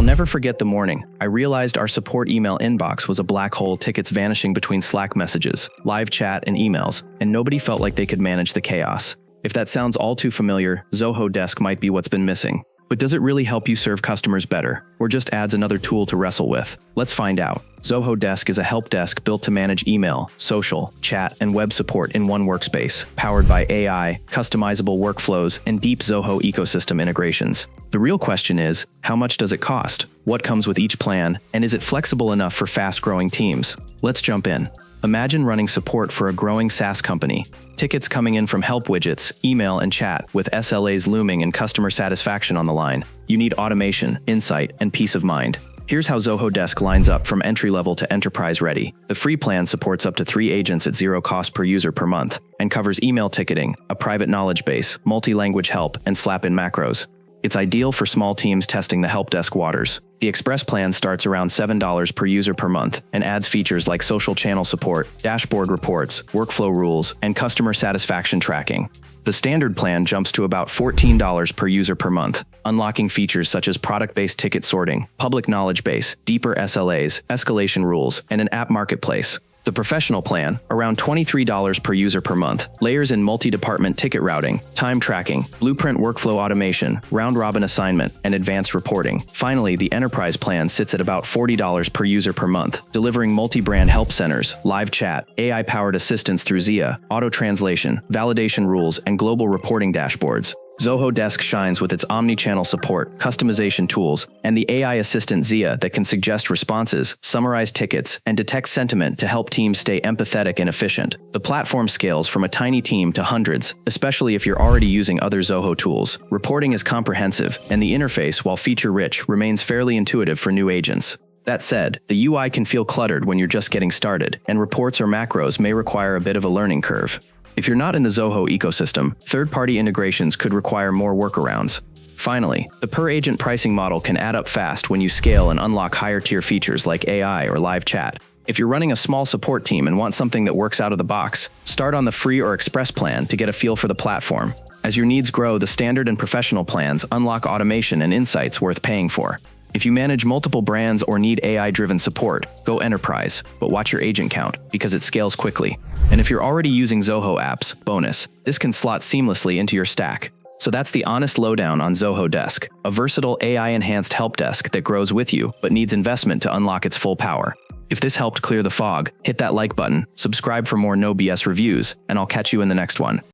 I'll never forget the morning I realized our support email inbox was a black hole, tickets vanishing between Slack messages, live chat, and emails, and nobody felt like they could manage the chaos. If that sounds all too familiar, Zoho Desk might be what's been missing. But does it really help you serve customers better, or just adds another tool to wrestle with? Let's find out. Zoho Desk is a help desk built to manage email, social, chat, and web support in one workspace, powered by AI, customizable workflows, and deep Zoho ecosystem integrations. The real question is, how much does it cost? What comes with each plan? And is it flexible enough for fast-growing teams? Let's jump in. Imagine running support for a growing SaaS company. Tickets coming in from help widgets, email, and chat, with SLAs looming and customer satisfaction on the line. You need automation, insight, and peace of mind. Here's how Zoho Desk lines up from entry-level to enterprise-ready. The free plan supports up to 3 agents at zero cost per user per month and covers email ticketing, a private knowledge base, multi-language help, and slap-in macros. It's ideal for small teams testing the help desk waters. The Express plan starts around $7 per user per month and adds features like social channel support, dashboard reports, workflow rules, and customer satisfaction tracking. The standard plan jumps to about $14 per user per month, unlocking features such as product-based ticket sorting, public knowledge base, deeper SLAs, escalation rules, and an app marketplace. The professional plan, around $23 per user per month, layers in multi-department ticket routing, time tracking, blueprint workflow automation, round-robin assignment, and advanced reporting. Finally, the enterprise plan sits at about $40 per user per month, delivering multi-brand help centers, live chat, AI-powered assistance through Zia, auto-translation, validation rules, and global reporting dashboards. Zoho Desk shines with its omni-channel support, customization tools, and the AI assistant Zia that can suggest responses, summarize tickets, and detect sentiment to help teams stay empathetic and efficient. The platform scales from a tiny team to hundreds, especially if you're already using other Zoho tools. Reporting is comprehensive, and the interface, while feature-rich, remains fairly intuitive for new agents. That said, the UI can feel cluttered when you're just getting started, and reports or macros may require a bit of a learning curve. If you're not in the Zoho ecosystem, third-party integrations could require more workarounds. Finally, the per-agent pricing model can add up fast when you scale and unlock higher-tier features like AI or live chat. If you're running a small support team and want something that works out of the box, start on the free or express plan to get a feel for the platform. As your needs grow, the standard and professional plans unlock automation and insights worth paying for. If you manage multiple brands or need AI-driven support, go enterprise, but watch your agent count, because it scales quickly. And if you're already using Zoho apps, bonus, this can slot seamlessly into your stack. So that's the honest lowdown on Zoho Desk, a versatile AI-enhanced help desk that grows with you but needs investment to unlock its full power. If this helped clear the fog, hit that like button, subscribe for more no BS reviews, and I'll catch you in the next one.